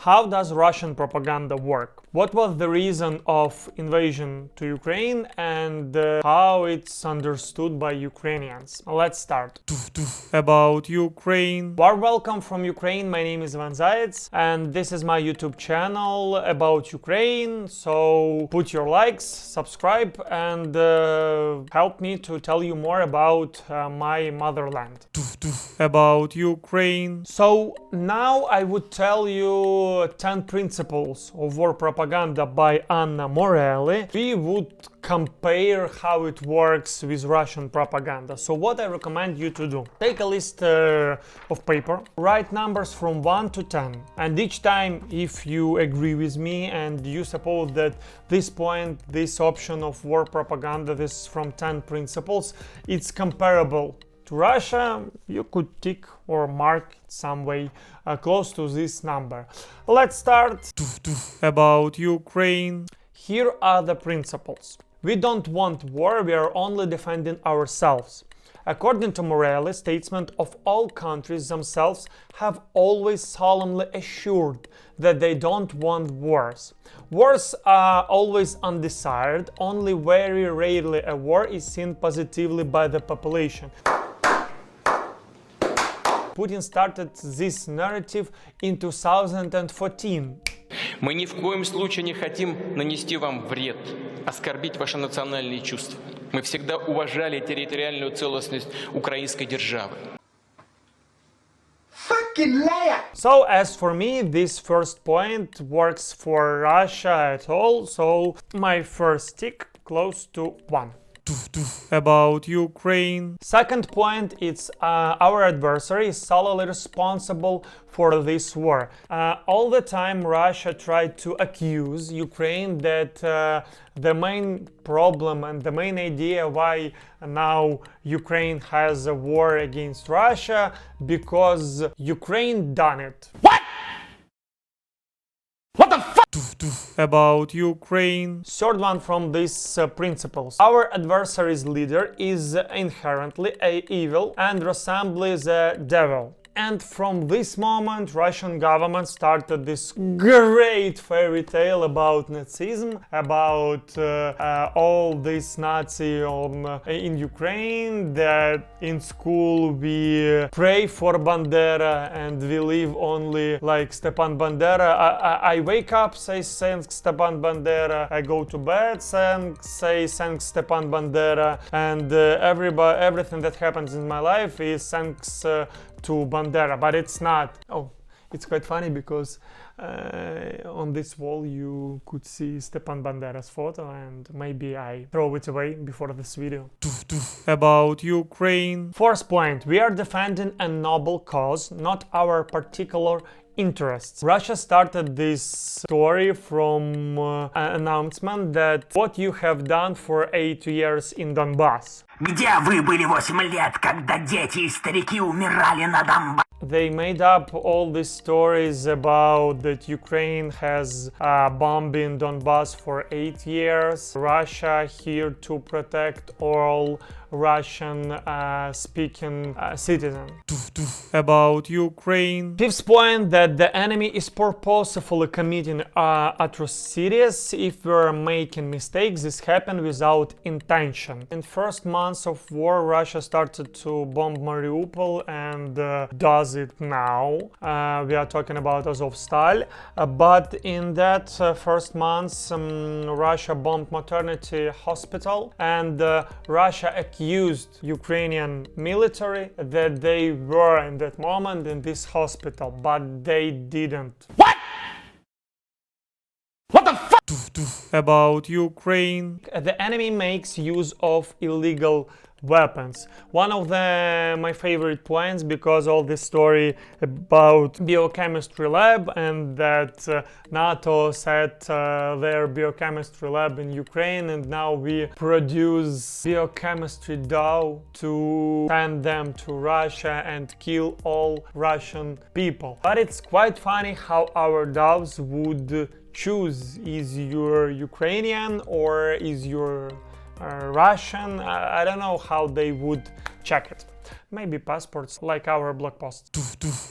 How does Russian propaganda work? What was the reason of invasion to Ukraine and how it's understood by Ukrainians? Let's start. About Ukraine. Warm welcome from Ukraine. My name is Ivan Zayets and this is my YouTube channel about Ukraine. So put your likes, subscribe and help me to tell you more about my motherland. About Ukraine. So now I would tell you 10 principles of war propaganda by Anna Morelli. We would compare how it works with Russian propaganda. So what I recommend you to do: take a list of paper, write numbers from 1 to 10, and each time, if you agree with me and you suppose that this point, this option of war propaganda, this from 10 principles, it's comparable to Russia, you could tick or mark some way close to this number. Let's start. About Ukraine. Here are the principles. We don't want war, we are only defending ourselves. According to Morelli, statesmen of all countries themselves have always solemnly assured that they don't want wars. Wars are always undesired, only very rarely a war is seen positively by the population. Putin started this narrative in 2014. Мы ни в коем случае не хотим нанести вам вред, оскорбить ваши национальные чувства. Мы всегда уважали территориальную целостность украинской державы. So as for me, this first point works for Russia at all, so my first tick close to 1. About Ukraine. Second point, it's our adversary is solely responsible for this war. All the time Russia tried to accuse Ukraine that the main problem and the main idea why now Ukraine has a war against Russia because Ukraine done it. What? What the fuck? About Ukraine. Third one from these principles. Our adversary's leader is inherently evil and resembles the devil. And from this moment, Russian government started this great fairy tale about Nazism, about all this Nazi in Ukraine, that in school we pray for Bandera and we live only like Stepan Bandera. I wake up, say thanks Stepan Bandera, I go to bed, say thanks Stepan Bandera, and everything that happens in my life is thanks to Bandera, but it's not. Oh, it's quite funny because on this wall you could see Stepan Bandera's photo and maybe I throw it away before this video. About Ukraine. Fourth point, we are defending a noble cause, not our particular interests. Russia started this story from an announcement that what you have done for 8 years in Donbass. Где вы были 8 лет, когда дети и старики умирали на Донбассе? They made up all these stories about that Ukraine has bombing Donbass for 8 years. Russia here to protect all Russian speaking citizens. About Ukraine. Fifth point, that the enemy is purposefully committing atrocities. If we're making mistakes, this happened without intention. In first months of war, Russia started to bomb Mariupol and does it now. We are talking about Azovstal, but in that first months Russia bombed maternity hospital and Russia accused Ukrainian military that they were in that moment in this hospital, but they didn't. What? What the fuck? About Ukraine. The enemy makes use of illegal weapons. One of my favorite points, because all this story about biochemistry lab and that NATO set their biochemistry lab in Ukraine and now we produce biochemistry dough to send them to Russia and kill all Russian people. But it's quite funny how our doves would choose, is you're Ukrainian or is you're Russian. I don't know how they would check it. Maybe passports, like our blog post.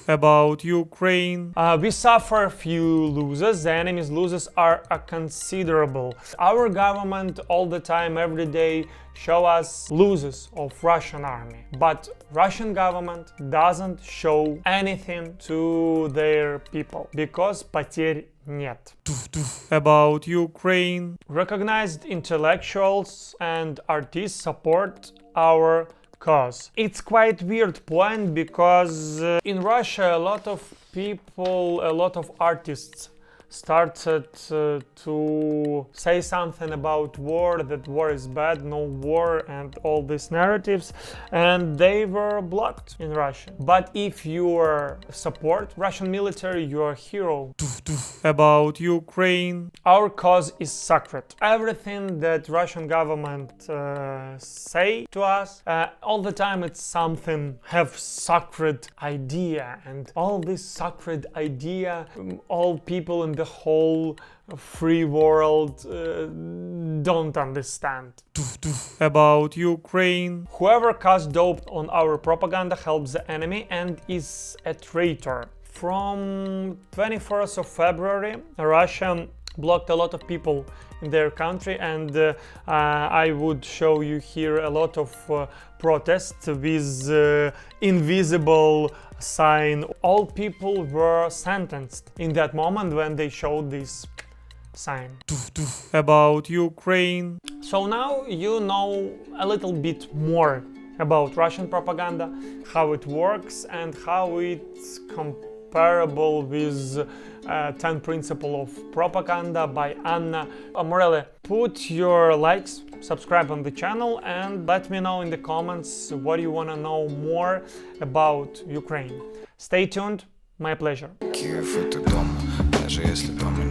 About Ukraine. We suffer few losses. The enemy's losses are considerable. Our government all the time, every day, show us losses of Russian army. But Russian government doesn't show anything to their people, because потерь нет. About Ukraine. Recognized intellectuals and artists support our cause. It's quite weird point, because in Russia a lot of people, a lot of artists started to say something about war, that war is bad, no war, and all these narratives, and they were blocked in Russia. But if you support Russian military, you are a hero. About Ukraine. Our cause is sacred. Everything that Russian government say to us, all the time it's something have sacred idea, and all this sacred idea, all people in the whole free world don't understand. About Ukraine. Whoever casts dope on our propaganda helps the enemy and is a traitor. From 21st of February, Russia blocked a lot of people in their country, and I would show you here a lot of protests with invisible sign. All people were sentenced in that moment when they showed this sign. About Ukraine. So now you know a little bit more about Russian propaganda, how it works, and how it's comparable with 10 Principles of Propaganda by Anna Morelli. Put your likes, subscribe on the channel, and let me know in the comments what you want to know more about Ukraine. Stay tuned, my pleasure. Киев — это дом, даже если дома